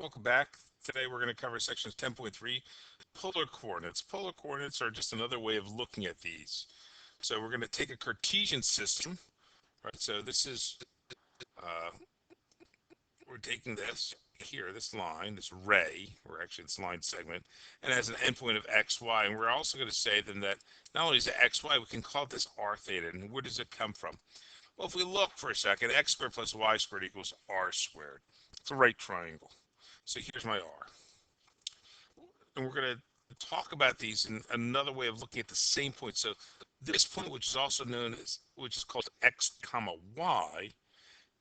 Welcome back. Today we're going to cover sections 10.3, polar coordinates. Polar coordinates are just another way of looking at these. So we're going to take a Cartesian system, right? So this is, uh, we're taking this here, this line, this ray, or actually it's line segment, and it has an endpoint of x, y. And we're also going to say then that not only is it x, y, we can call this r theta. And where does it come from? Well, if we look for a second, x squared plus y squared equals r squared. It's a right triangle. So here's my r. And we're going to talk about these in another way of looking at the same point. So this point, which is also known as, which is called x comma y,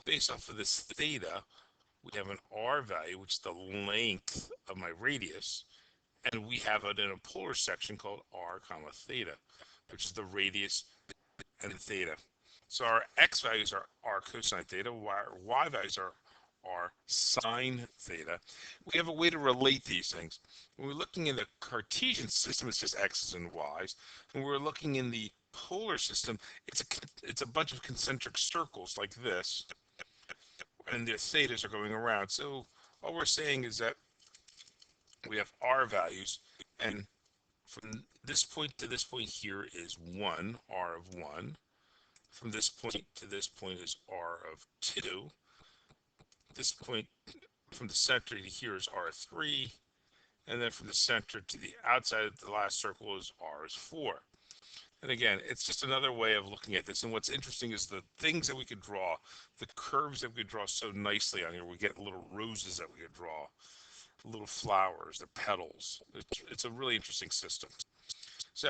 based off of this theta, we have an r value, which is the length of my radius, and we have it in a polar section called r comma theta, which is the radius and theta. So our x values are r cosine theta, y values are r sine theta. We have a way to relate these things. When we're looking in the Cartesian system, it's just x's and y's. When we're looking in the polar system, it's a bunch of concentric circles like this, and the thetas are going around. So all we're saying is that we have r values, and from this point to this point here is 1, r of 1. From this point to this point is r of 2. This point from the center to here is R3, and then from the center to the outside of the last circle is R is 4. And again, it's just another way of looking at this. And what's interesting is the things that we could draw, the curves that we could draw so nicely on here. We get little roses that we could draw, little flowers, the petals. It's a really interesting system. So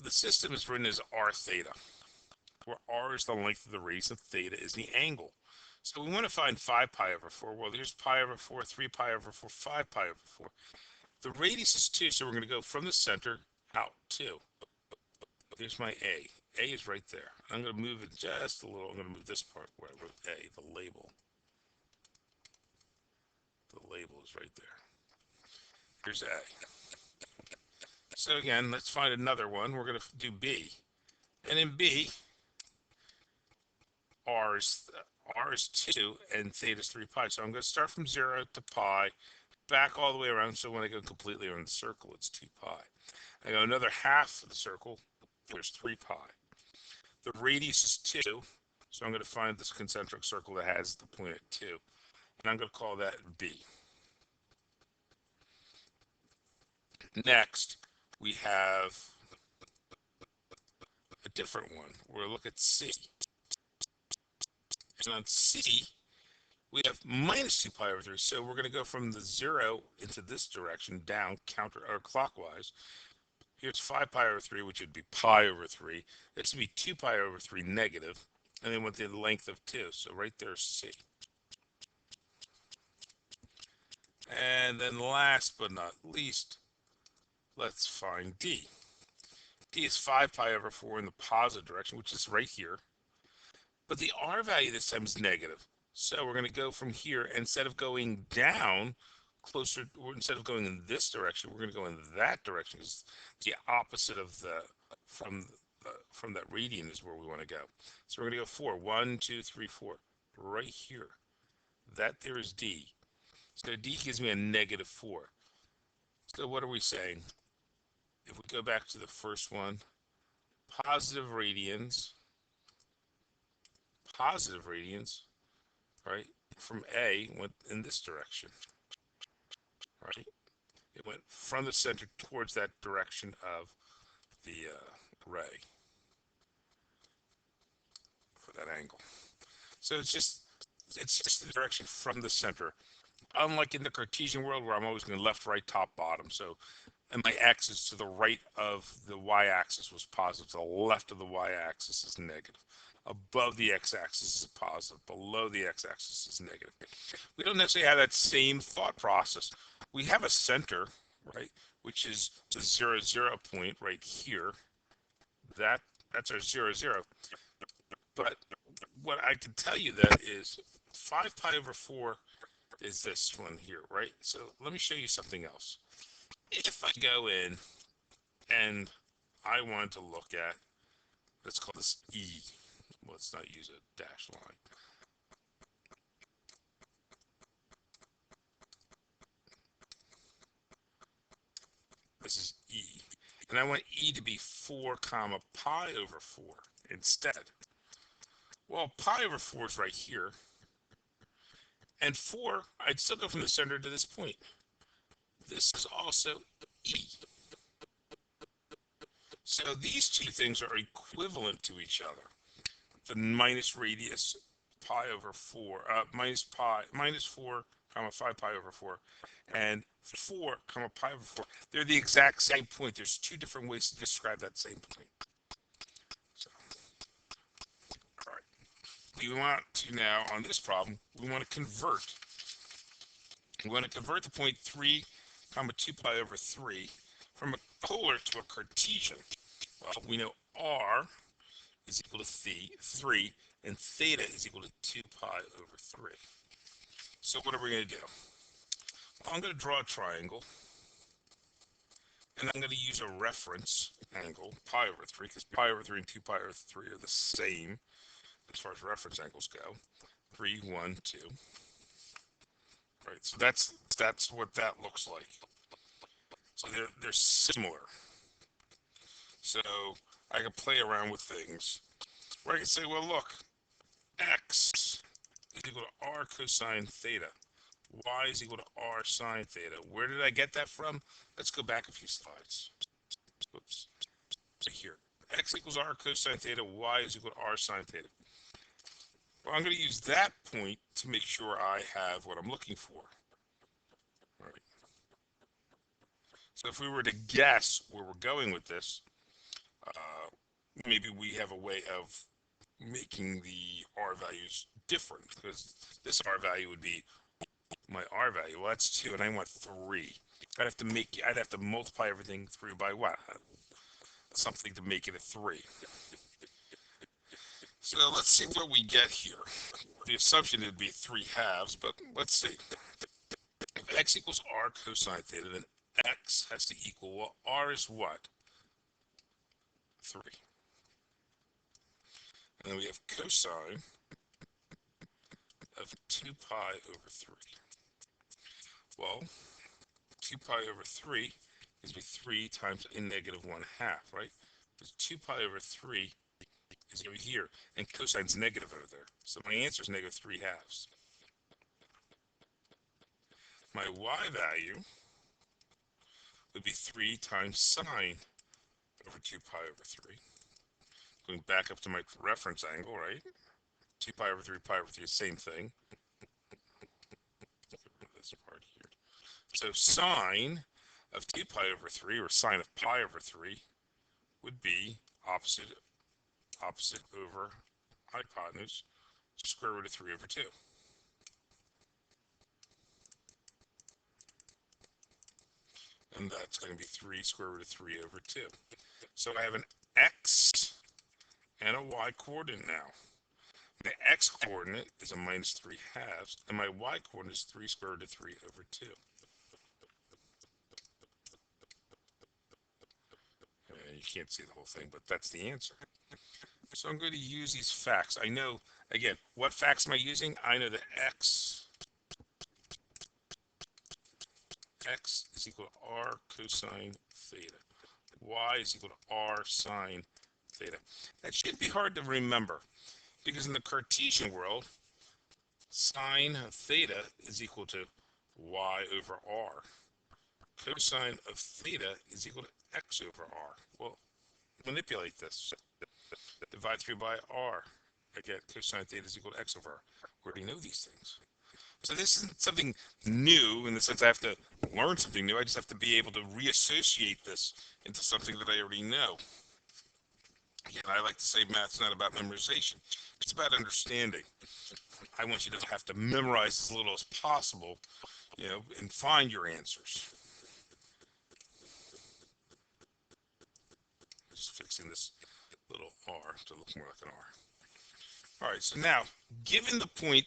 the system is written as R theta, where R is the length of the radius and theta is the angle. So we want to find 5 pi over 4. Well, here's pi over 4, 3 pi over 4, 5 pi over 4. The radius is 2, so we're going to go from the center out 2. There's my A. A is right there. I'm going to move it just a little. I'm going to move this part where I wrote A, the label. The label is right there. Here's A. So again, let's find another one. We're going to do B. And in B, R is 2 and theta is 3 pi. So I'm going to start from 0 to pi, back all the way around. So when I go completely around the circle, it's 2 pi. I go another half of the circle, there's 3 pi. The radius is 2, so I'm going to find this concentric circle that has the point at 2. And I'm going to call that B. Next, we have a different one. We'll look at C. And on C, we have minus 2 pi over 3. So we're going to go from the 0 into this direction down counter or clockwise. Here's 5 pi over 3, which would be pi over 3. This would be 2 pi over 3 negative, and then with the length of 2. So right there's C. And then last but not least, let's find D. D is 5 pi over 4 in the positive direction, which is right here. But the R value this time is negative. So we're going to go from here. Instead of going down closer, or instead of going in this direction, we're going to go in that direction, because the opposite of the from that radian is where we want to go. So we're going to go 4. 1, 2, 3, 4. Right here. That there is D. So D gives me a negative 4. So what are we saying? If we go back to the first one, positive radians, right, from A went in this direction, right? It went from the center towards that direction of the ray for that angle. So it's the direction from the center. Unlike in the Cartesian world where I'm always going left, right, top, bottom. So, and my x is to the right of the y-axis was positive. To the left of the y-axis is negative. Above the x-axis is positive. Below the x-axis is negative. We don't necessarily have that same thought process. We have a center, right, which is the 0, 0 point right here. That's our 0, 0. But what I can tell you that is 5 pi over 4 is this one here, right? So let me show you something else. If I go in and I want to look at, let's call this E. Let's not use a dash line. And I want e to be 4 comma pi over 4 instead. Well, pi over 4 is right here. And 4, I'd still go from the center to this point. This is also e. So these two things are equivalent to each other. The minus radius pi over 4, minus 4 comma 5 pi over 4, and 4 comma pi over 4. They're the exact same point. There's two different ways to describe that same point. So, all right. We want to now, on this problem, we want to convert. We want to convert the point 3 comma 2 pi over 3 from a polar to a Cartesian. Well, we know r is equal to 3, and theta is equal to 2 pi over 3. So what are we going to do? Well, I'm going to draw a triangle, and I'm going to use a reference angle, pi over 3, because pi over 3 and 2 pi over 3 are the same as far as reference angles go. 3, 1, 2. Right, so that's what that looks like. So they're similar. So I can play around with things. Where I can say, well, look, x is equal to r cosine theta. Y is equal to r sine theta. Where did I get that from? Let's go back a few slides. Oops. Right here. X equals r cosine theta. Y is equal to r sine theta. Well, I'm going to use that point to make sure I have what I'm looking for. All right. So if we were to guess where we're going with this, maybe we have a way of making the r values different, because this r value would be my r value. Well, that's 2, and I want 3. I'd have to multiply everything through by what? Something to make it a 3. So let's see what we get here. The assumption would be 3 halves, but let's see. If x equals r cosine theta, then x has to equal, well, r is what? 3. And then we have cosine of 2 pi over 3. Well, 2 pi over 3 is 3 times a negative 1/2, right? Because 2 pi over 3 is over here, and cosine's negative over there. So my answer is negative 3 halves. My y value would be 3 times sine over 2 pi over 3. Going back up to my reference angle, right? 2 pi over 3, pi over 3, same thing. This part here. So sine of 2 pi over 3, or sine of pi over 3, would be opposite over hypotenuse, square root of 3 over 2. And that's going to be 3 square root of 3 over 2. So I have an x and a y coordinate now. The x coordinate is a minus 3 halves, and my y coordinate is 3 square root of 3 over 2. And you can't see the whole thing, but that's the answer. So I'm going to use these facts. I know, again, what facts am I using? I know that x is equal to r cosine theta. Y is equal to r sine theta. That should be hard to remember, because in the Cartesian world, sine of theta is equal to y over r. Cosine of theta is equal to x over r. Well, manipulate this. Divide through by r. Again, cosine theta is equal to x over r. We already know these things. So this isn't something new in the sense I have to learn something new. I just have to be able to reassociate this into something that I already know. Again, I like to say math's not about memorization. It's about understanding. I want you to have to memorize as little as possible, and find your answers. Just fixing this little r to look more like an r. All right, so now, given the point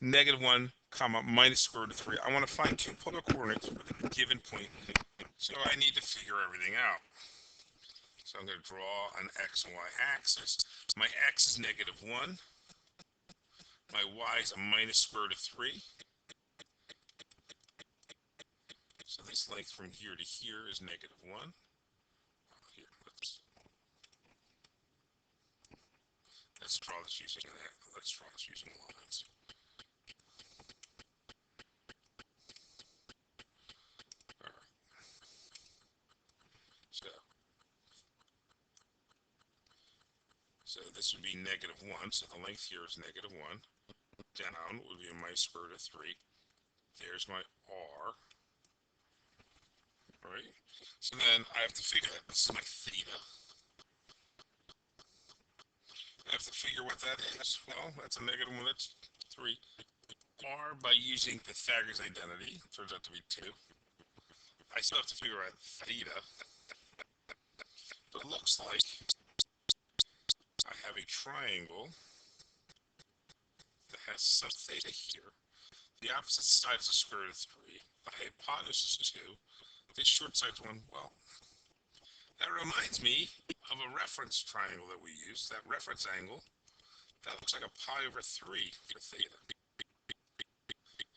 -1 comma minus square root of 3, I want to find two polar coordinates for the given point. So I need to figure everything out. So I'm going to draw an x and y axis. My x is -1. My y is a minus square root of 3. So this length from here to here is -1. let's draw this using that. Let's draw this using lines. All right. So this would be -1. So the length here is -1. Down would be my square root of 3. There's my r. Right? So then I have to figure that this is my theta. I have to figure what that is. Well, that's a -1. That's 3. R by using Pythagoras identity turns out to be 2. I still have to figure out theta. But it looks like I have a triangle that has some theta here. The opposite side is the square root of 3. The hypotenuse is 2. This short side's 1. Well, that reminds me of a reference triangle that we use. That reference angle, that looks like a pi over 3 for theta.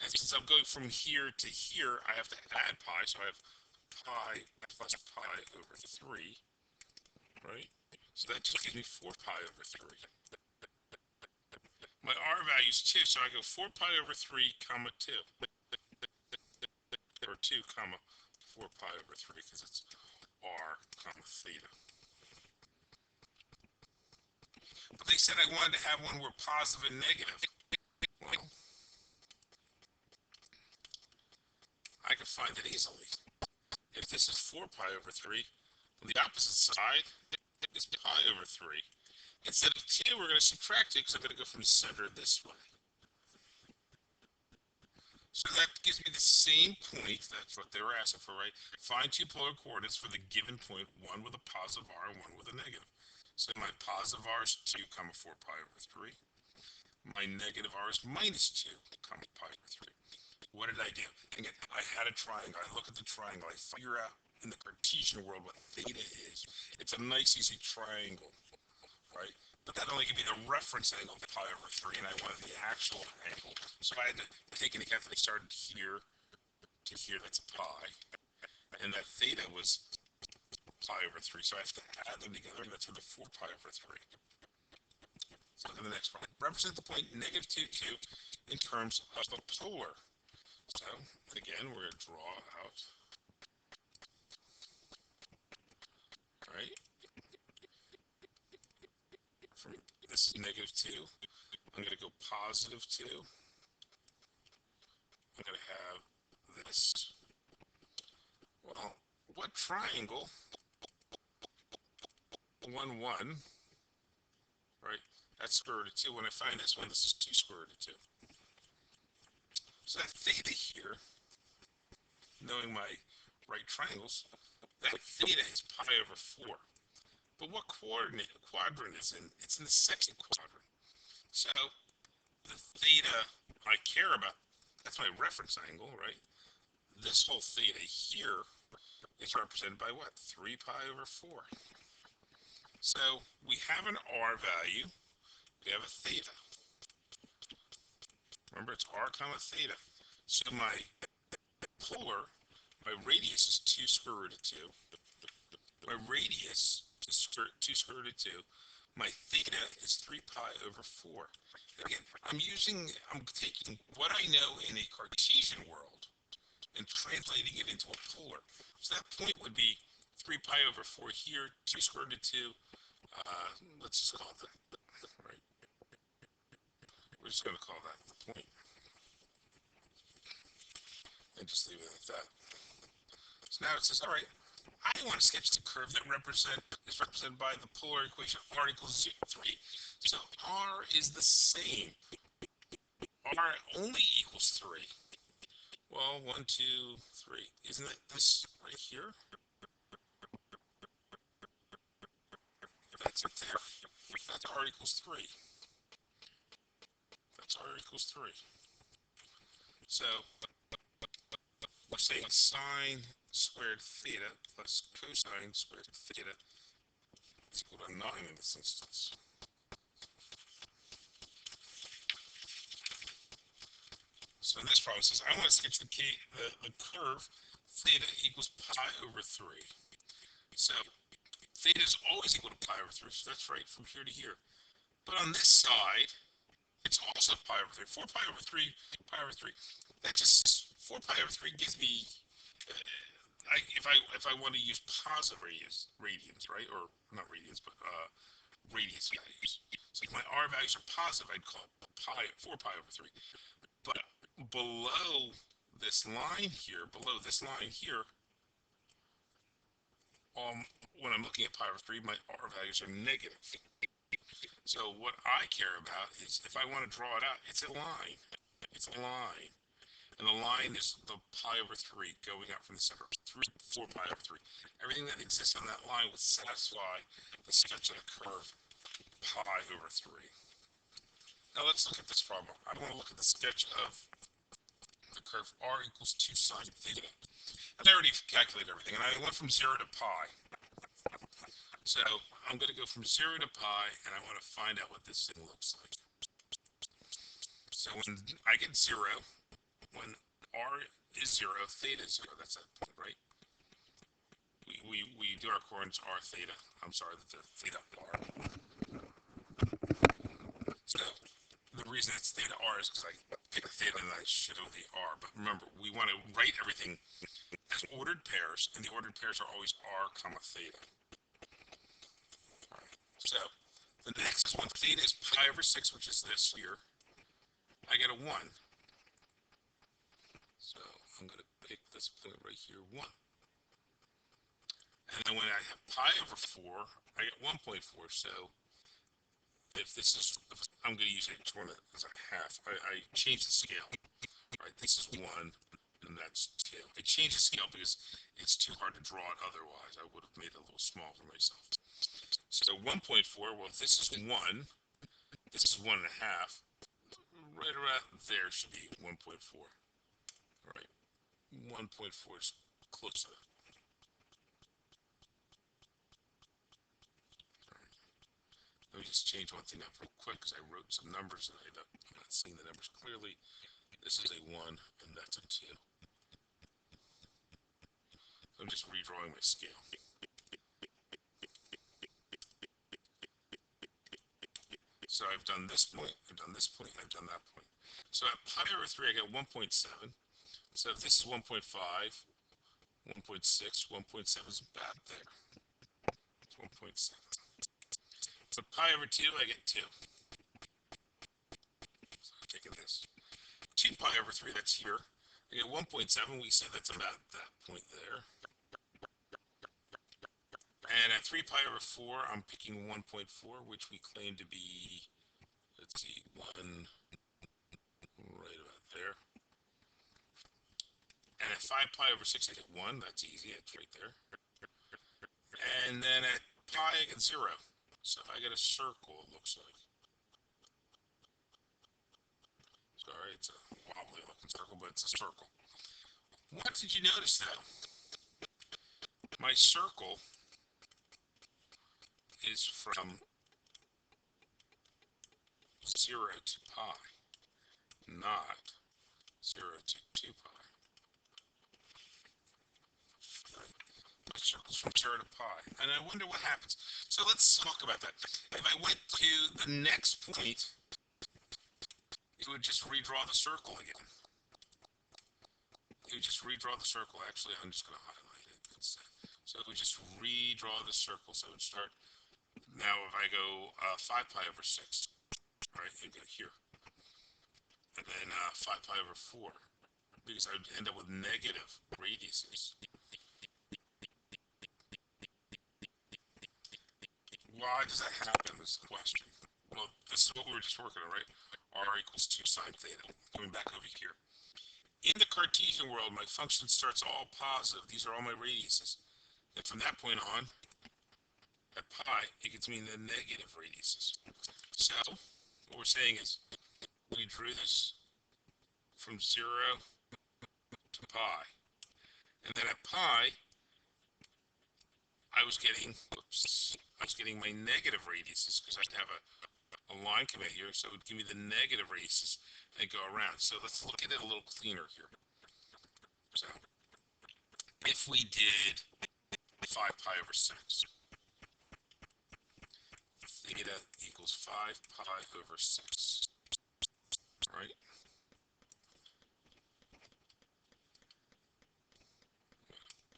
And since I'm going from here to here, I have to add pi, so I have pi plus pi over 3, right? So that just gives me 4 pi over 3. My r value is 2, so I go 4 pi over 3, comma 2. Or 2, comma 4 pi over 3, because it's r, comma theta. But they said I wanted to have one where positive and negative. Well, I could find it easily. If this is 4 pi over 3, well, the opposite side is pi over 3. Instead of 2, we're going to subtract 2 because I'm going to go from the center this way. So that gives me the same point. That's what they were asking for, right? Find two polar coordinates for the given point, one with a positive r and one with a negative. So my positive r is 2, comma 4 pi over 3. My negative r is minus 2, comma pi over 3. What did I do? Again, I had a triangle. I look at the triangle. I figure out in the Cartesian world what theta is. It's a nice, easy triangle, right? But that only gives me the reference angle of pi over 3, and I wanted the actual angle. So I had to take into account that I started here to here, that's pi. And that theta was pi over 3, so I have to add them together, and that's the 4 pi over 3. So to the next one. Represent the point -2, 2 in terms of a polar. So, again, we're going to draw out, right? From this is -2. I'm going to go +2. I'm going to have this. Well, what triangle? 1, 1, right? That's square root of 2. When I find this one, this is 2 square root of 2. So that theta here, knowing my right triangles, that theta is pi over 4. But what quadrant is in? It's in the second quadrant. So the theta I care about, that's my reference angle, right? This whole theta here is represented by what? 3 pi over 4. So we have an r value, we have a theta. Remember, it's r comma theta. So my polar, my radius is 2 square root of 2. My radius is 2 square root of 2. My theta is 3 pi over 4. Again, I'm taking what I know in a Cartesian world and translating it into a polar. So that point would be 3 pi over 4 here, 2 square root of 2. Let's just call that, right? We're just going to call that the point. And just leave it at that. So now it says, all right, I want to sketch the curve that is represented by the polar equation r equals 3. So r is the same. R only equals 3. Well, 1, 2, 3. Isn't it this right here? That's it there. That's r equals 3. That's r equals 3. So we're saying sine squared theta plus cosine squared theta is equal to 9 in this instance. So in this problem, it says I want to sketch the curve theta equals pi over 3. So theta is always equal to pi over 3, so that's right from here to here. But on this side, it's also pi over 3. 4 pi over 3, pi over 3. That just, 4 pi over 3 gives me, if I want to use positive radians, right? Or not radians, but radius values. So if my r values are positive, I'd call pi 4 pi over 3. But below this line here, when I'm looking at pi over 3, my r values are negative. So what I care about is if I want to draw it out, it's a line. It's a line. And the line is the pi over 3 going out from the center. 4 pi over 3. Everything that exists on that line would satisfy the sketch of the curve pi over 3. Now let's look at this problem. I want to look at the sketch of the curve r equals 2 sine theta. And I already calculated everything, and I went from 0 to pi. So I'm going to go from 0 to pi, and I want to find out what this thing looks like. So when I get 0, when r is 0, theta is 0. That's that point, right? We do our coordinates r theta. I'm sorry, that the theta r. So the reason it's theta r is because I pick theta and I show the r. But remember, we want to write everything as ordered pairs, and the ordered pairs are always r comma theta. So the next is when theta is pi over 6, which is this here, I get a 1. So I'm going to pick this point right here, 1. And then when I have pi over 4, I get 1.4. So if this is, I'm going to use each one as a half. I change the scale. Right, this is 1, and that's 2. I change the scale because it's too hard to draw it otherwise. I would have made it a little small for myself. So 1.4, well, if this is 1, this is 1.5. Right around there should be 1.4. All right, 1.4 is close enough. Let me just change one thing up real quick because I wrote some numbers and I'm not seeing the numbers clearly. This is a 1 and that's a 2. I'm just redrawing my scale. So I've done this point, I've done this point, I've done that point. So at pi over 3, I get 1.7. So if this is 1.5, 1.6, 1.7 is about there. It's 1.7. So pi over 2, I get 2. So I'm taking this. 2 pi over 3, that's here. I get 1.7, we said that's about that point there. And at 3 pi over 4, I'm picking 1.4, which we claim to be, let's see, 1 right about there. And at 5 pi over 6, I get 1. That's easy. It's right there. And then at pi, I get 0. So if I get a circle, it looks like. Sorry, it's a wobbly looking circle, but it's a circle. What did you notice, though? My circle is from 0 to pi, not 0 to 2 pi. My circle's from 0 to pi. And I wonder what happens. So let's talk about that. If I went to the next point, it would just redraw the circle again. It would just redraw the circle. Actually, I'm just going to highlight it instead. So it would just redraw the circle. So it would start. Now, if I go 5 pi over 6, right, you get here. And then 5 pi over 4, because I would end up with negative radiuses. Why does that happen is the question. Well, this is what we were just working on, right? R equals 2 sine theta. Coming back over here. In the Cartesian world, my function starts all positive. These are all my radiuses. And from that point on, at pi, it gets me the negative radiuses. So, what we're saying is, we drew this from 0 to pi. And then at pi, I was getting my negative radiuses because I'd have a line come out here, so it would give me the negative radiuses and go around. So let's look at it a little cleaner here. So if we did 5 pi over 6, theta equals 5 pi over 6, right?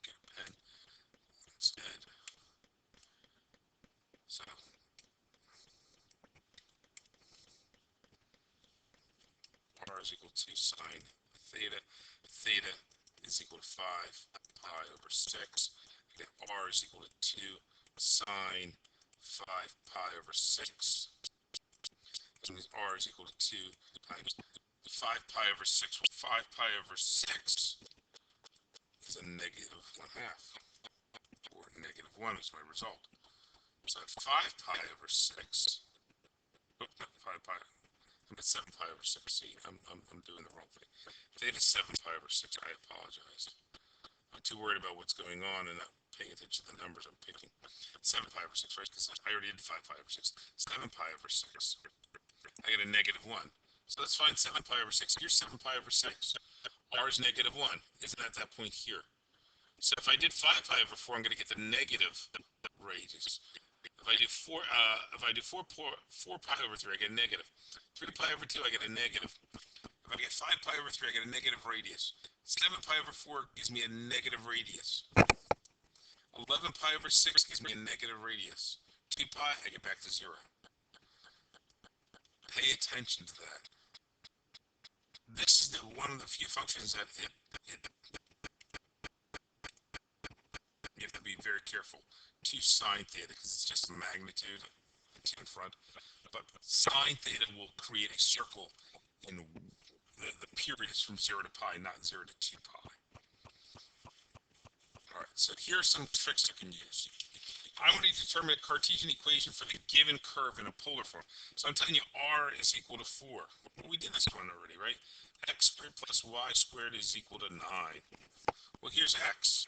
Get a pen instead. So r is equal to sine theta. Theta is equal to 5 pi over 6. Again, r is equal to 2 sine 5 pi over 6. That means r is equal to 2 times 5 pi over 6. Well, 5 pi over 6 is a negative 1/2, or negative 1 is my result. So 5 pi over 6, oh, no, 5 pi, I'm at 7 pi over 6. See, I'm doing the wrong thing. Theta 7 pi over 6, I apologize. I'm too worried about what's going on and not paying attention to the numbers I'm picking. 7 pi over 6, right? Because I already did 5 pi over 6. 7 pi over 6. I get a negative 1. So let's find 7 pi over 6. Here's 7 pi over 6. R is negative 1. Isn't that point here? So if I did 5 pi over 4, I'm going to get the negative radius. If I do 4 pi over 3, I get a negative. 3 pi over 2, I get a negative. If I get 5 pi over 3, I get a negative radius. 7 pi over 4 gives me a negative radius. 11 pi over 6 gives me a negative radius. 2 pi, I get back to 0. Pay attention to that. This is one of the few functions that you have to be very careful. 2 sine theta, because it's just a magnitude, 2 in front. But sine theta will create a circle in the periods from 0 to pi, not 0 to 2 pi. All right, so here are some tricks you can use. I want to determine a Cartesian equation for the given curve in a polar form. So I'm telling you r is equal to 4. Well, we did this one already, right? X squared plus y squared is equal to 9. Well, here's x.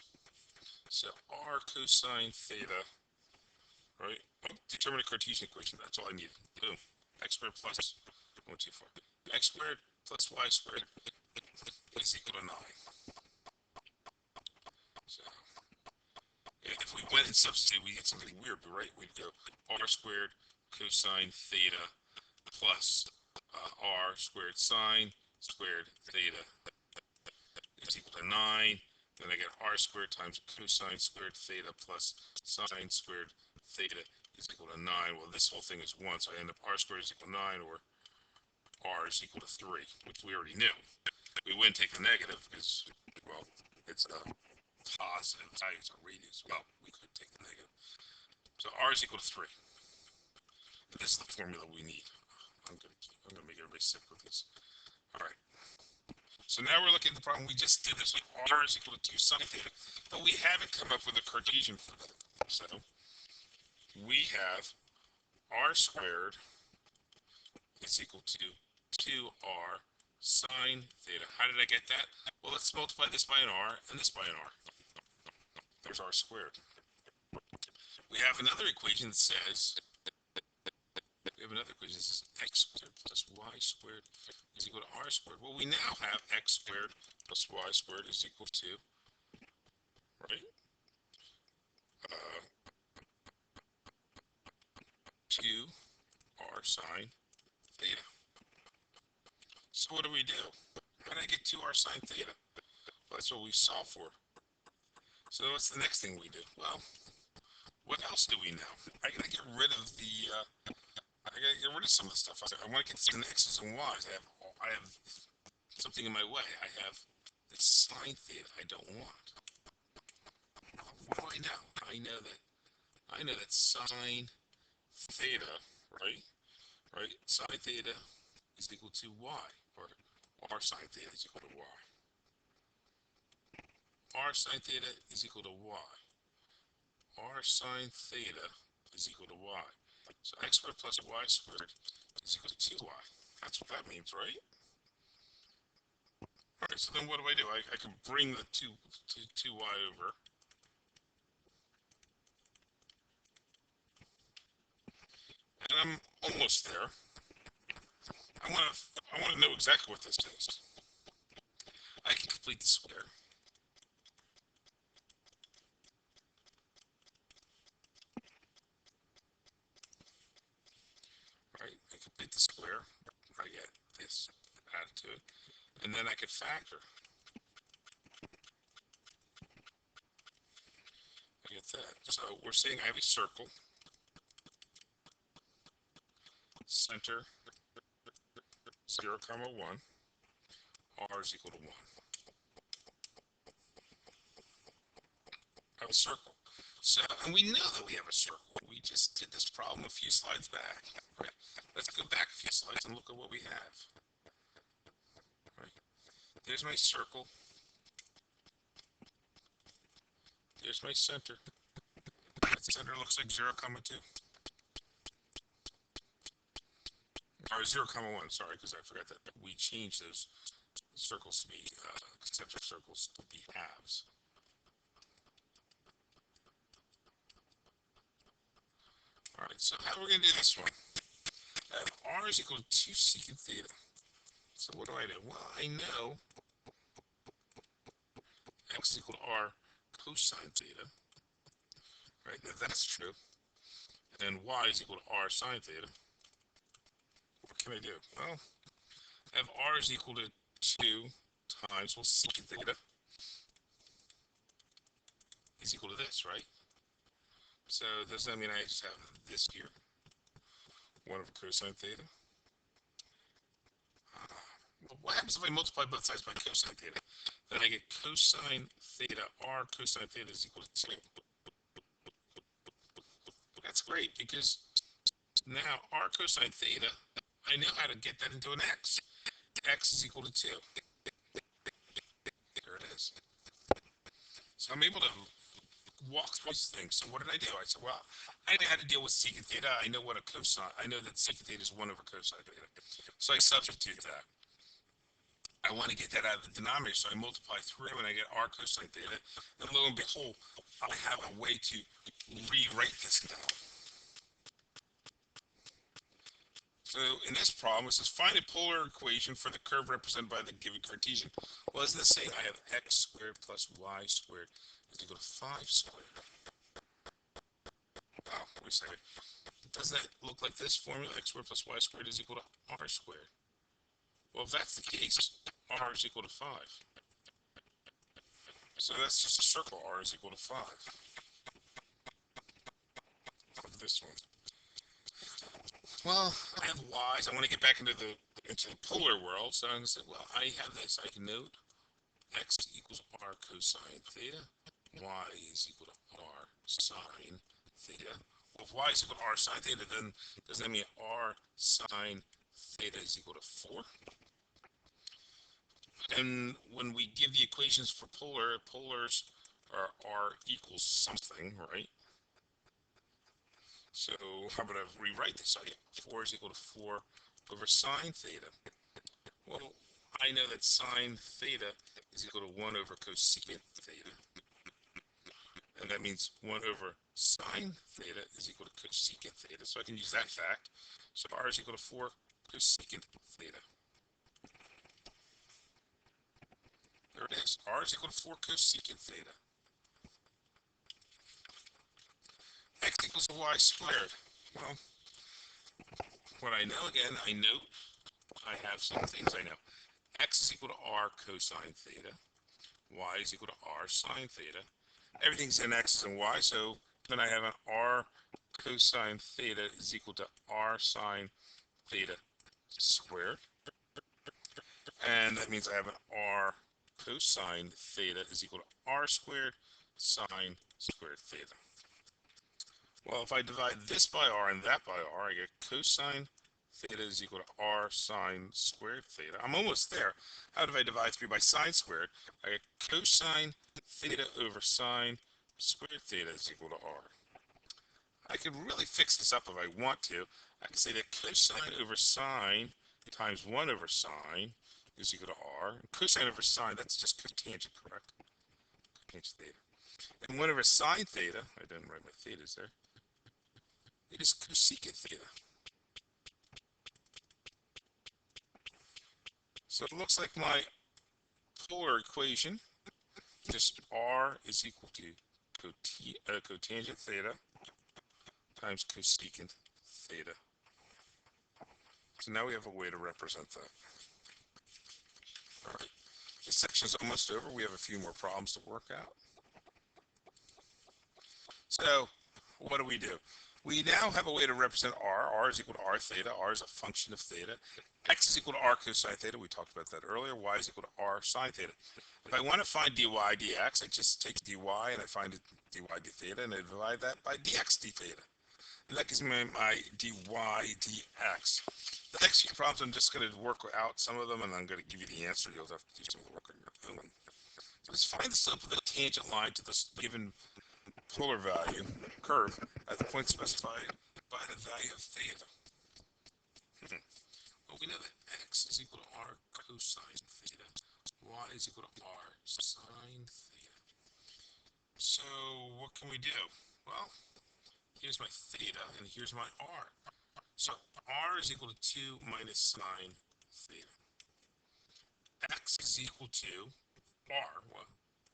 So r cosine theta, right? Determine a Cartesian equation. That's all I need. Boom. X squared plus 1, 2, 4. X squared plus y squared is equal to 9. So if we went and substitute, we get something weird, but right? We'd go r squared cosine theta plus r squared sine squared theta is equal to 9. Then I get r squared times cosine squared theta plus sine squared theta is equal to 9. Well, this whole thing is 1, so I end up r squared is equal to 9, or r is equal to 3, which we already knew. We wouldn't take the negative because, well, it's a positive value, it's a radius. Well, we could take the negative. So r is equal to 3. But this is the formula we need. I'm gonna make everybody sick with this. All right. So now we're looking at the problem. We just did this with r is equal to 2 sine theta, but we haven't come up with a Cartesian for that. So we have r squared is equal to 2r sine theta. How did I get that? Well, let's multiply this by an r and this by an r. There's r squared. We have another equation that says x squared plus y squared is equal to r squared. Well, we now have x squared plus y squared is equal to, right? 2r sine theta. So what do we do? How did I get 2r sine theta? Well, that's what we solve for. So what's the next thing we do? Well, what else do we know? I gotta get rid of some of the stuff. I want to get some x's and y's. I have something in my way. I have this sine theta I don't want. What do I know? I know that sine theta, right? Sine theta is equal to y, or r sine theta is equal to y. R sine theta is equal to y. R sine theta is equal to y. So x squared plus y squared is equal to 2y. That's what that means, right? All right, so then what do? I can bring the 2y over. And I'm almost there. I want to know exactly what this is. I can complete the square. And then I could factor. I get that. So we're saying I have a circle, center 0, 1, r is equal to 1. I have a circle. So, and we know that we have a circle. We just did this problem a few slides back. Right? Let's go back a few slides and look at what we have. Right? There's my circle. There's my center. That center looks like 0, 2. Or 0, 1, sorry, because I forgot that we changed those circles to be concentric circles to be halves. All right, so how are we going to do this one? R is equal to 2 secant theta. So what do? Well, I know x is equal to r cosine theta. Right, now that's true. And y is equal to r sine theta. What can I do? Well, I have r is equal to 2 times, well, secant theta is equal to this, right? So does that mean I just have this here? 1 over cosine theta. Well, what happens if I multiply both sides by cosine theta? Then I get cosine theta, r cosine theta is equal to 2. That's great, because now r cosine theta, I know how to get that into an x. X is equal to 2. There it is. So I'm able to walk through these things. So what did I do? I said, well, I know how to deal with secant theta. I know what a cosine. I know that secant theta is 1 over cosine theta. So I substitute that. I want to get that out of the denominator, so I multiply through and I get r cosine theta. And lo and behold, I have a way to rewrite this now. So in this problem, it says find a polar equation for the curve represented by the given Cartesian. Well, isn't this saying I have x squared plus y squared is equal to 5 squared? Oh, wait a second. Doesn't that look like this formula? X squared plus y squared is equal to r squared. Well, if that's the case, r is equal to 5. So that's just a circle. R is equal to 5. Look at this one. Well, I have y's. I want to get back into the polar world. So I'm going to say, well, I have this. I can note x equals r cosine theta. Y is equal to r sine theta. Well, if y is equal to r sine theta, then does that mean r sine theta is equal to 4? And when we give the equations for polars are r equals something, right? So how about I rewrite this? I get 4 is equal to 4 over sine theta. Well, I know that sine theta is equal to 1 over cosecant theta. And that means 1 over sine theta is equal to cosecant theta. So I can use that fact. So r is equal to 4 cosecant theta. There it is. R is equal to 4 cosecant theta. X equals to y squared. Well, what I know again, I note I have some things I know. X is equal to r cosine theta. Y is equal to r sine theta. Everything's in x's and y, so then I have an r cosine theta is equal to r sine theta squared. And that means I have an r cosine theta is equal to r squared sine squared theta. Well, if I divide this by r and that by r, I get cosine theta is equal to r sine squared theta. I'm almost there. How do I divide 3 by sine squared? I get cosine theta over sine squared theta is equal to r. I could really fix this up if I want to. I can say that cosine over sine times 1 over sine is equal to r. And cosine over sine, that's just cotangent, correct? Cotangent theta. And 1 over sine theta, I didn't write my thetas there, it is cosecant theta. So it looks like my polar equation, just r is equal to cotangent theta times cosecant theta. So now we have a way to represent that. All right, this section's almost over. We have a few more problems to work out. So what do? We now have a way to represent r. R is equal to r theta. R is a function of theta. X is equal to r cosine theta. We talked about that earlier. Y is equal to r sine theta. If I want to find dy dx, I just take dy and I find it dy d theta, and I divide that by dx d theta. And that gives me my dy dx. The next few problems, I'm just going to work out some of them, and I'm going to give you the answer. You'll have to do some of the work on your own. So let's find the slope of the tangent line to this given polar value curve at the point specified by the value of theta. Well, we know that x is equal to r cosine theta, y is equal to r sine theta. So what can we do? Well, here's my theta and here's my r. So r is equal to 2 minus sine theta. X is equal to r, well,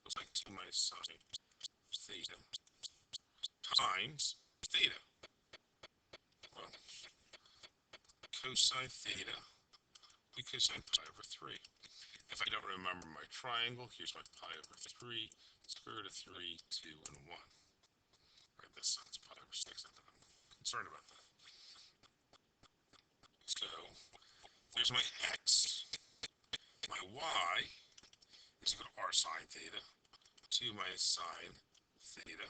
looks like 2 minus sine theta, times theta. Well, cosine theta, we cosine pi over 3. If I don't remember my triangle, here's my pi over 3, square root of 3, 2, and 1. Right, this side's pi over 6. I'm concerned about that. So there's my x. My y is equal to r sine theta, 2 minus sine theta,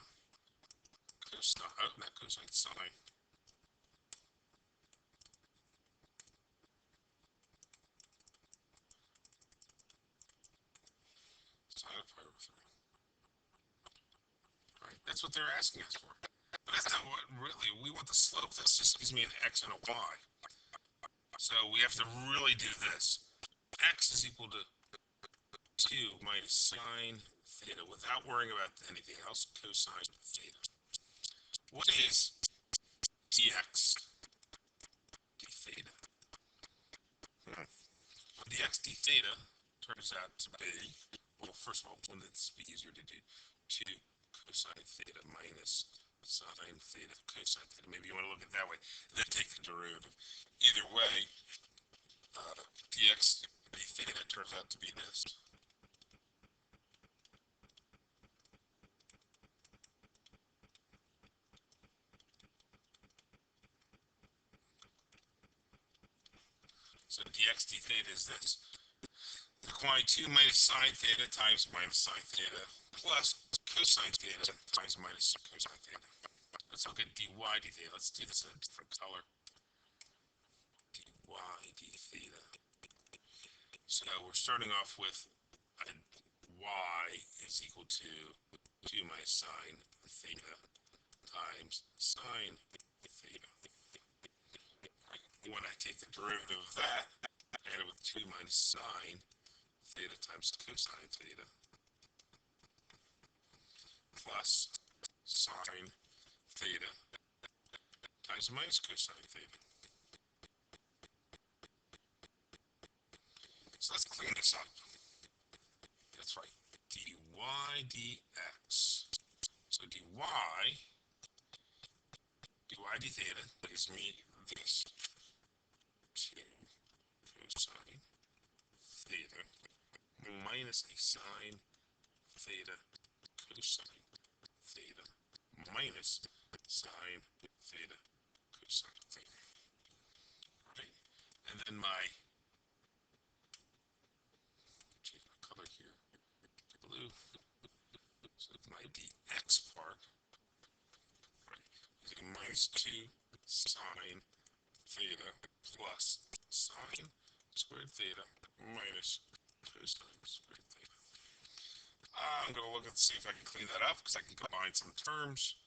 cosine, not cosine, sine. Sine of pi over 3. All right, that's what they're asking us for. But that's not what really, we want the slope. This just gives me an x and a y. So we have to really do this. X is equal to 2 minus sine theta without worrying about anything else, cosine theta. What is dx d theta? Dx d theta turns out to be, well, first of all, wouldn't it be easier to do 2 cosine theta minus sine theta cosine theta? Maybe you want to look at it that way, and then take the derivative. Either way, dx d theta turns out to be this. So dx d theta is this. The quantity 2 minus sine theta times minus sine theta plus cosine theta times minus cosine theta. Let's look at dy d theta. Let's do this in a different color. Dy d theta. So we're starting off with y is equal to 2 minus sine theta times sine theta. When I take the derivative of that, add it with 2 minus sine theta times cosine theta plus sine theta times minus cosine theta. So let's clean this up. That's right, dy dx. So dy d theta gives me this 2 cosine theta minus a sine theta cosine theta minus sine theta cosine theta. Right? And then my color here, blue. So my dx part, right, is minus 2 sine theta plus sine squared theta minus cosine squared theta. I'm going to look and see if I can clean that up because I can combine some terms.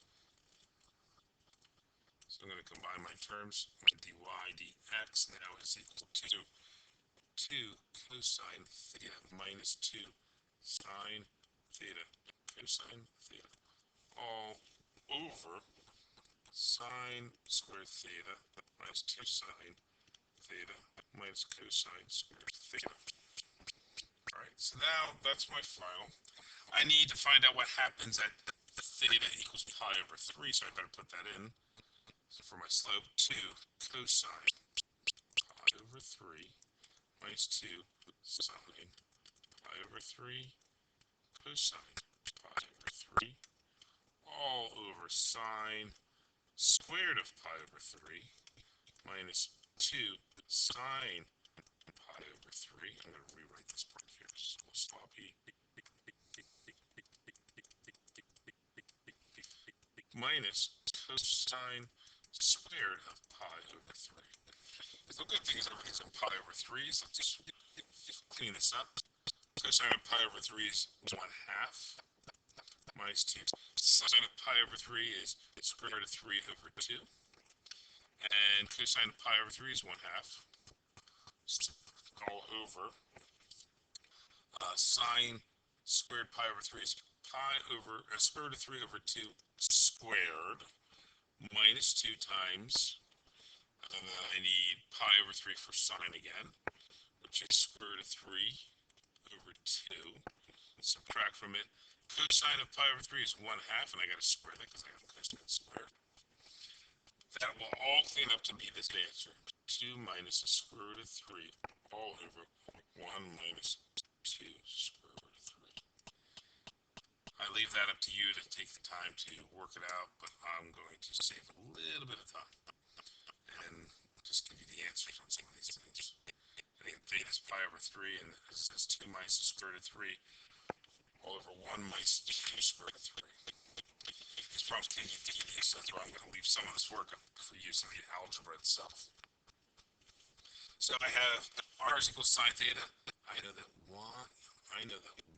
So I'm going to combine my terms. My dy dx now is equal to 2 cosine theta minus 2 sine theta cosine theta all over sine squared theta minus 2 sine theta minus cosine squared theta. All right, so now that's my final. I need to find out what happens at theta equals pi over 3, so I better put that in. So for my slope, 2 cosine pi over 3 minus 2 sine over 3 cosine pi over 3 all over sine squared of pi over 3 minus 2 sine pi over 3. I'm going to rewrite this part here. It's a little sloppy. Minus cosine squared of pi over 3. The good thing is everything's in pi over 3s. Let's just clean this up. Cosine of pi over 3 is 1/2 minus 2. Sine of pi over 3 is square root of 3 over 2. And cosine of pi over 3 is 1/2. All over sine squared pi over 3 is pi over square root of 3 over 2 squared minus 2 times, I need pi over 3 for sine again, which is square root of 3 over 2. Subtract from it. Cosine of pi over 3 is 1/2, and I got to square that because I have cosine squared. That will all clean up to be this answer. 2 minus the square root of 3 all over 1 minus 2 square root of 3. I leave that up to you to take the time to work it out, but I'm going to save a little bit of time and just give you the answers on some of these things. And again, theta is pi over 3, and it says 2 minus the square root of 3 all over 1 minus 2 square root of 3. These problems can get tedious, so that's why I'm going to leave some of this work up for use in the algebra itself. So I have r is equal to sine theta. I know that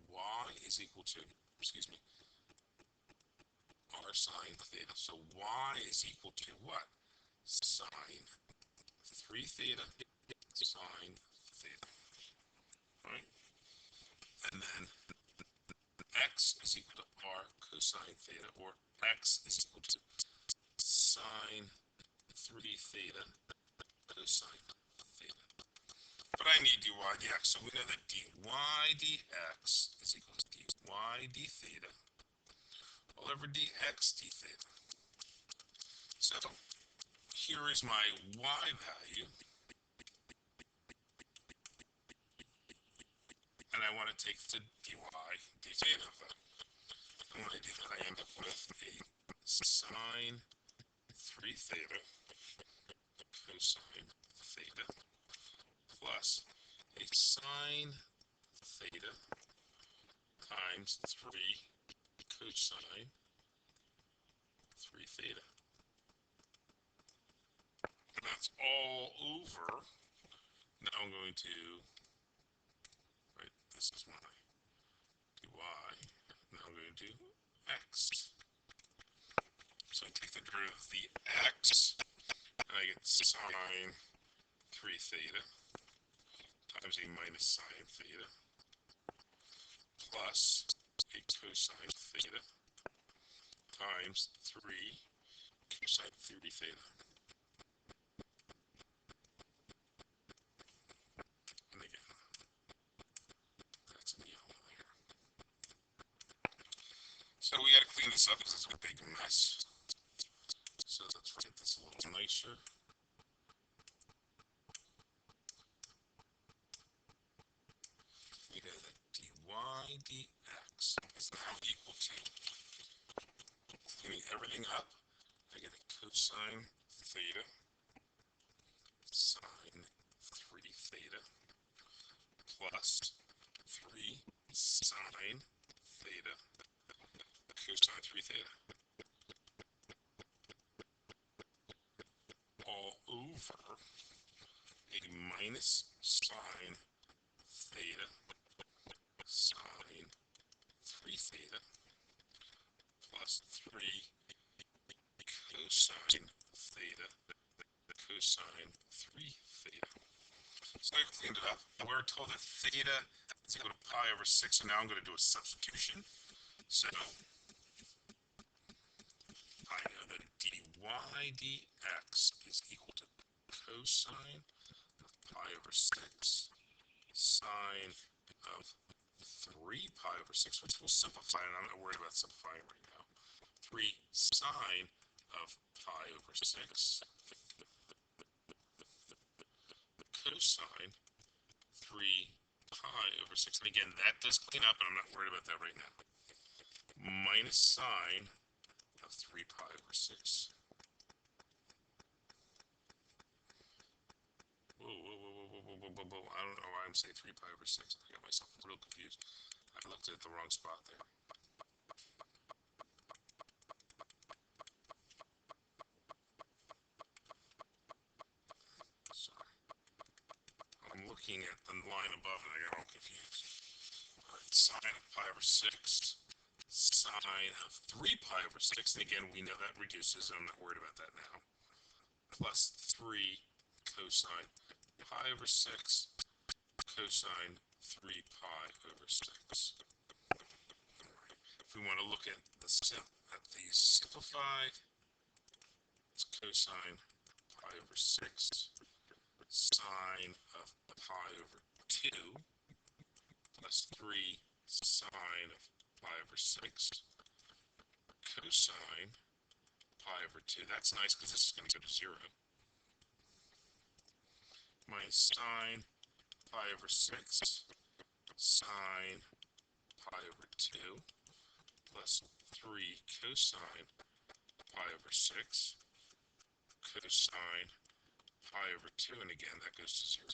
y is equal to, r sine theta. So y is equal to what? Sine 3 theta sine theta. All right? And then x is equal to r cosine theta, or x is equal to sine 3 theta cosine theta. But I need dy dx, so we know that dy dx is equal to dy d theta all over dx d theta. So here is my y value, and I want to take the dy d theta of that. And when I do that, I end up with a sine 3 theta cosine theta plus a sine theta times 3 cosine 3 theta. And that's all over. Now I'm going to, right, this is my dy. Now I'm going to do x. So I take the derivative of the x, and I get sine 3 theta times a minus sine theta plus a cosine theta times 3 cosine 3 theta. And again, that's in yellow there. So we got to clean this up because it's a big mess. So let's get this a little nicer. We know that dy dx is now equal to, cleaning everything up, I get a cosine theta sine 3 theta plus 3 sine theta cosine 3 theta all over a minus sine theta sine 3 theta plus 3 cosine theta cosine 3 theta. So I cleaned it up. We're told that theta is equal to pi over 6, so now I'm going to do a substitution. So I know that dy dx is equal to cosine of pi over 6 sine of 3 pi over 6, which will simplify, and I'm not worried about simplifying right now. 3 sine of pi over 6 cosine 3 pi over 6. And again, that does clean up, and I'm not worried about that right now. Minus sine of 3 pi over 6. Whoa, whoa, whoa, whoa, whoa, whoa, whoa, whoa. I don't know why I'm saying 3 pi over 6. I got myself real confused. I looked at the wrong spot there. Sorry. I'm looking at the line above and I got all confused. All right, sine of pi over 6. Sine of 3 pi over 6. And again, we know that reduces, and I'm not worried about that now. Plus 3 cosine pi over 6. Cosine 3 pi over 6. If we want to look at these simplified, it's cosine pi over 6 sine of pi over 2 plus 3 sine of pi over 6 cosine pi over 2. That's nice because this is going to go to 0. Minus sine pi over 6 sine pi over 2 plus 3 cosine pi over 6 cosine pi over 2, and again that goes to 0.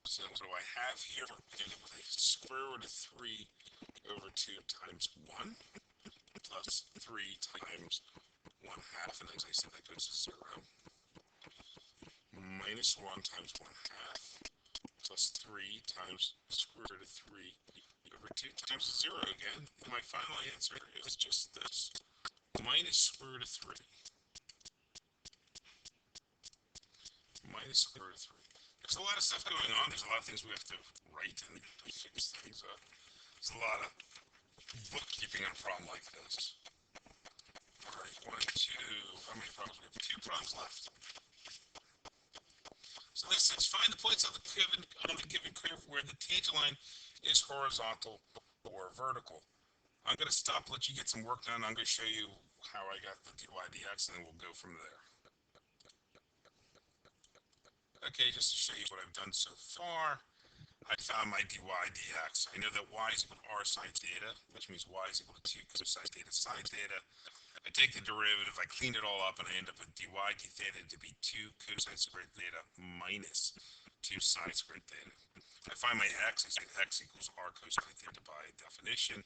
So what do I have here? Square root of 3 over 2 times 1 plus 3 times 1 half, and as I said, that goes to 0. Minus 1 times 1 half plus 3 times square root of 3 over 2 times 0 again. And my final answer is just this, minus square root of 3. Minus square root of 3. There's a lot of stuff going on. There's a lot of things we have to write and fix things up. There's a lot of bookkeeping on a problem like this. All right, 1, 2. How many problems? We have 2 problems left. So this says find the points on the given curve where the tangent line is horizontal or vertical. I'm going to stop, let you get some work done. I'm going to show you how I got the dy dx, and then we'll go from there. Okay, just to show you what I've done so far, I found my dy dx. I know that y is equal to r sine theta, which means y is equal to 2 cosine theta sine theta. I take the derivative, I clean it all up, and I end up with dy d theta to be 2 cosine squared theta minus 2 sine squared theta. I find my x, I say x equals r cosine theta by definition.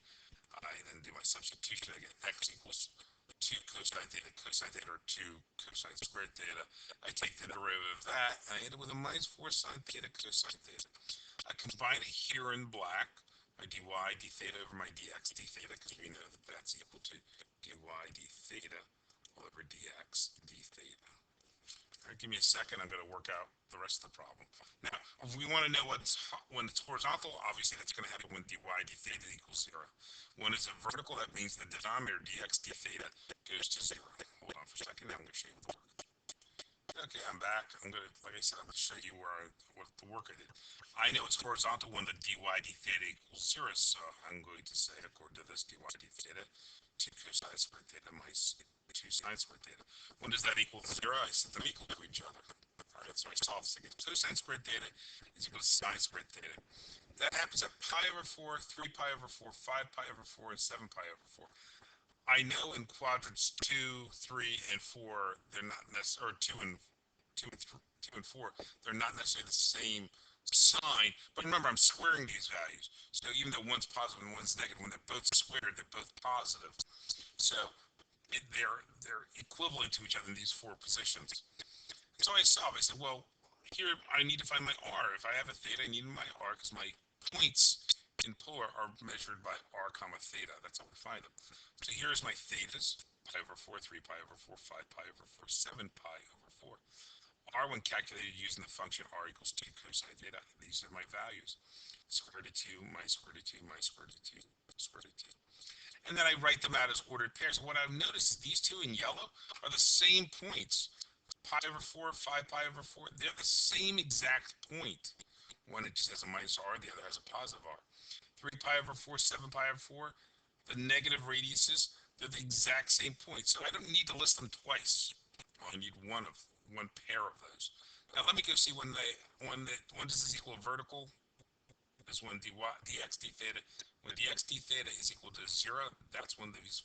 I then do my substitution. I get x equals 2 cosine theta, or 2 cosine squared theta. I take the derivative of that, and I end up with a minus 4 sine theta cosine theta. I combine it here in black, my dy d theta over my dx d theta, because we know that that's equal to dy d theta all over dx d theta. All right, give me a second. I'm going to work out the rest of the problem. Now, if we want to know when it's horizontal, obviously that's going to happen when dy d theta equals 0. When it's a vertical, that means the denominator dx d theta goes to 0. Hold on for a second. Now I'm going to show you the work. Okay, I'm back. I'm going to, like I said, I'm going to show you what the work I did. I know it's horizontal when the dy d theta equals 0, so I'm going to say, according to this, dy d theta, 2 cosine squared theta minus 2 sine squared theta. When does that equal 0? I set them equal to each other. All right, so I solve this again. Cosine squared theta is equal to sine squared theta. That happens at pi over 4, 3 pi over 4, 5 pi over 4, and 7 pi over 4. I know in quadrants 2, 3, and 4, they're not necessarily, or 2 and 4, they're not necessarily the same sign. But remember, I'm squaring these values. So even though one's positive and one's negative, when they're both squared, they're both positive. So they're equivalent to each other in these 4 positions. So I solve. I said, well, here I need to find my r. If I have a theta, I need my r because my points in polar are measured by r comma theta. That's how we find them. So here's my thetas: pi over 4, 3 pi over 4, 5 pi over 4, 7 pi over 4. R, when calculated using the function r equals 2 cosine theta, these are my values. Square root of 2 minus square root of 2 minus square root of 2 square root of 2. And then I write them out as ordered pairs. And what I've noticed is these two in yellow are the same points. Pi over 4, 5 pi over 4, they're the same exact point. One it just has a minus r, the other has a positive r. 3 pi over 4, 7 pi over 4, the negative radiuses, they're the exact same point. So I don't need to list them twice. I need one pair of those. Now let me go see when does this equal vertical is when dx d theta, when dx d theta is equal to 0, that's when these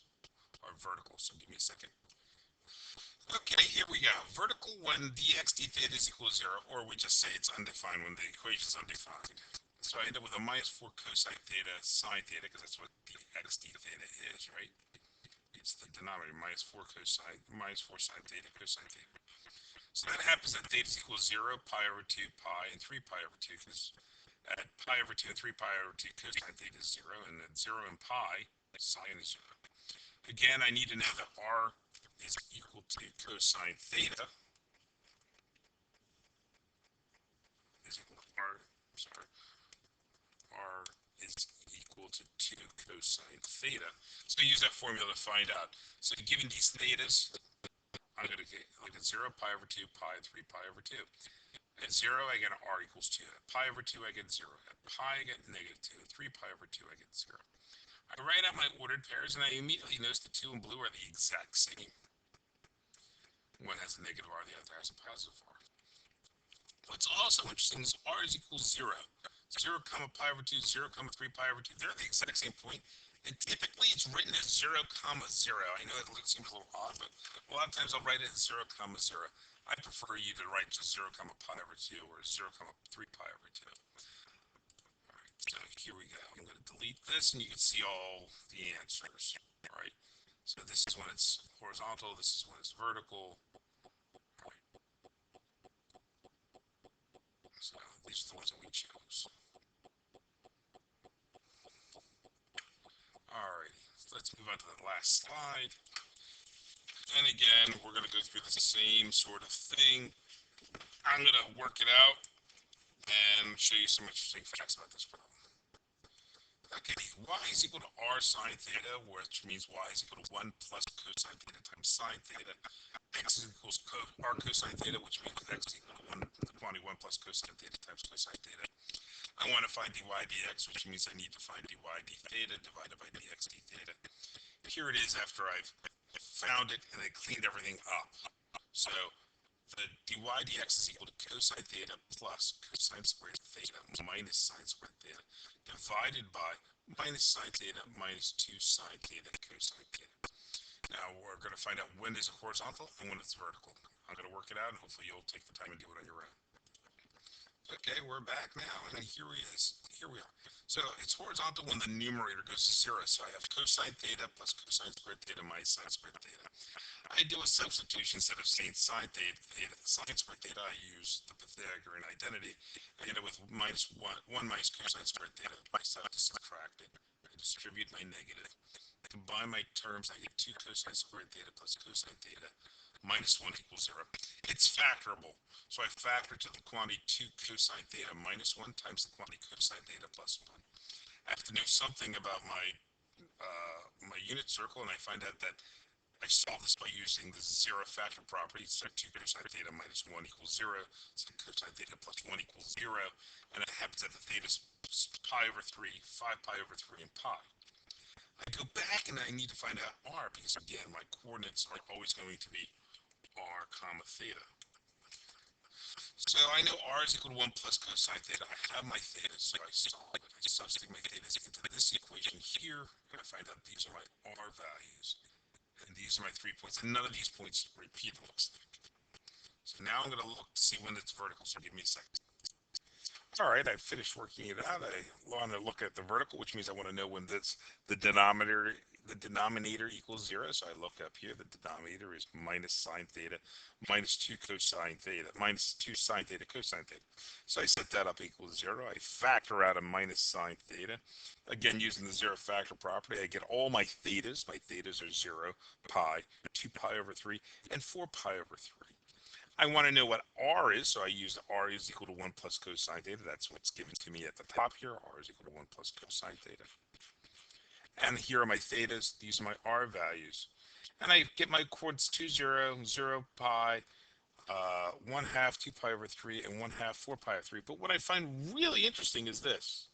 are vertical. So give me a second. Okay, here we go. Vertical when dx d theta is equal to 0, or we just say it's undefined when the equation is undefined. So I end up with a minus 4 cosine theta sine theta, because that's what dx d theta is, right? It's the denominator, minus 4 sine theta cosine theta. So that happens at theta is equal to 0, pi over 2 pi, and 3 pi over 2, because at pi over 2 and 3 pi over 2 cosine theta is 0, and at 0 and pi, sine is 0. Again, I need to know that r is equal to cosine theta is equal to r, sorry, r is equal to 2 cosine theta. So use that formula to find out. So given these thetas, I'm going to get 0, pi over 2, pi, 3 pi over 2. At 0, I get r equals 2. At pi over 2, I get 0. At pi, I get negative 2. At 3 pi over 2, I get 0. I write out my ordered pairs, and I immediately notice the 2 in blue are the exact same. One has a negative r, the other has a positive r. What's also interesting is r is equal to 0. 0 comma pi over 2, 0 comma 3 pi over 2. They're the exact same point. And typically it's written as 0 comma 0. I know it seems a little odd, but a lot of times I'll write it as 0 comma 0. I prefer you to write just 0 comma pi over 2 or 0 comma 3 pi over 2. All right, so here we go. I'm going to delete this, and you can see all the answers. All right, so this is when it's horizontal. This is when it's vertical. So these are the ones that we chose. Alright, so let's move on to the last slide. And again, we're going to go through the same sort of thing. I'm going to work it out and show you some interesting facts about this problem. Okay, y is equal to r sine theta, which means y is equal to 1 plus cosine theta times sine theta. X is equals r cosine theta, which means x is equal to 1, the quantity 1 plus cosine theta times cosine theta. I want to find dy dx, which means I need to find dy d theta divided by dx d theta. Here it is after I've found it and I cleaned everything up. So the dy dx is equal to cosine theta plus cosine squared theta minus sine squared theta divided by minus sine theta minus 2 sine theta cosine theta. Now we're going to find out when it's horizontal and when it's vertical. I'm going to work it out, and hopefully you'll take the time and do it on your own. Okay, we're back now, and here we are. So it's horizontal when the numerator goes to 0. So I have cosine theta plus cosine squared theta minus sine squared theta. I do a substitution. Instead of saying sine theta, sine squared theta, I use the Pythagorean identity. I end up with minus 1 minus cosine squared theta. I have to subtract it. I distribute my negative. I combine my terms. I get 2 cosine squared theta plus cosine theta minus 1 equals 0. It's factorable. So I factor to the quantity 2 cosine theta minus 1 times the quantity cosine theta plus 1. I have to know something about my unit circle, and I find out that I solve this by using the zero factor property. So 2 cosine theta minus 1 equals 0. So cosine theta plus 1 equals 0. And it happens that the theta is pi over 3, 5 pi over 3, and pi. I go back and I need to find out r, because again, my coordinates are always going to be r comma theta. So I know r is equal to 1 plus cosine theta. I have my theta, so I solve it. I substitute my theta into this equation here, and I find out these are my r values. And these are my 3 points. And none of these points repeat, it looks like. So now I'm going to look to see when it's vertical, so give me a second. All right, I finished working it out. I want to look at the vertical, which means I want to know when the denominator equals 0. So I look up here. The denominator is minus sine theta minus 2 cosine theta minus 2 sine theta cosine theta. So I set that up equals 0. I factor out a minus sine theta. Again, using the zero factor property, I get all my thetas. My thetas are 0, pi, 2 pi over 3, and 4 pi over 3. I want to know what r is, so I use r is equal to 1 plus cosine theta. That's what's given to me at the top here. R is equal to 1 plus cosine theta. And here are my thetas. These are my r values. And I get my coordinates 2, 0, 0, pi, 1 half, 2 pi over 3, and 1 half, 4 pi over 3. But what I find really interesting is this.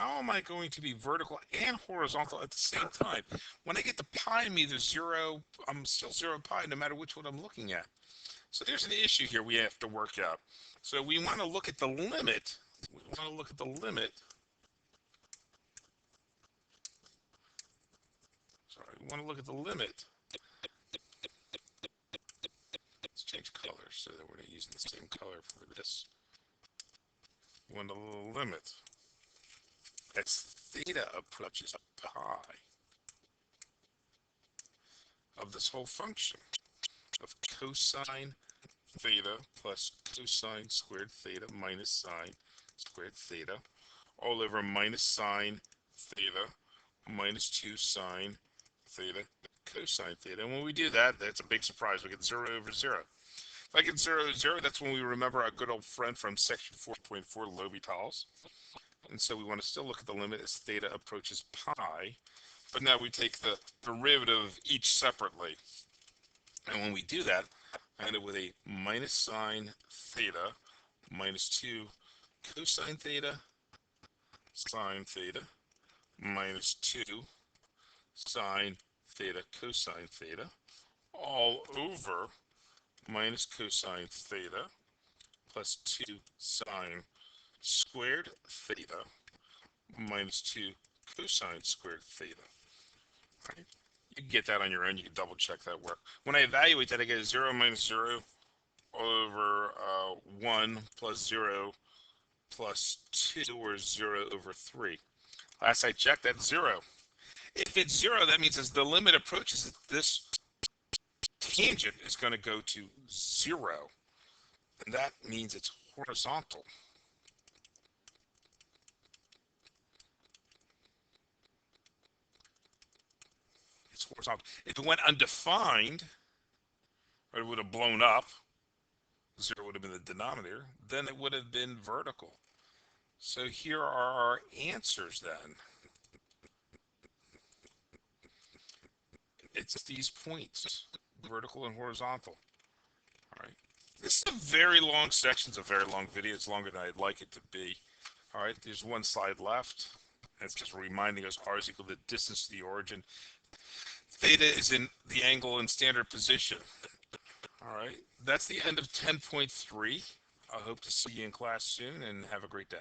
how am I going to be vertical and horizontal at the same time? When I get to pi I'm either 0, I'm still 0 pi no matter which one I'm looking at. So there's an issue here we have to work out. So we want to look at the limit. We want to look at the limit. Sorry, we want to look at the limit. Let's change color so that we're using the same color for this. We want the limit as theta approaches pi of this whole function of cosine theta plus cosine squared theta minus sine squared theta all over minus sine theta minus 2 sine theta cosine theta. And when we do that, that's a big surprise. We get 0 over 0. If I get 0 over 0, that's when we remember our good old friend from section 4.4, L'Hopital's. And so we want to still look at the limit as theta approaches pi. But now we take the derivative of each separately. And when we do that, I end up with a minus sine theta minus 2 cosine theta sine theta minus 2 sine theta cosine theta all over minus cosine theta plus 2 sine squared theta minus 2 cosine squared theta. Right? You can get that on your own. You can double check that work. When I evaluate that, I get 0 minus 0 over 1 plus 0 plus 2, or 0 over 3. Last I checked, that's 0. If it's 0, that means as the limit approaches, this tangent is going to go to 0. And that means it's horizontal. It's horizontal. If it went undefined, or it would have blown up, 0 would have been the denominator, then it would have been vertical. So here are our answers then. It's these points, vertical and horizontal. All right. This is a very long section. It's a very long video. It's longer than I'd like it to be. All right. There's one slide left. It's just reminding us r is equal to the distance to the origin. Theta is in the angle in standard position. All right. That's the end of 10.3. I hope to see you in class soon and have a great day.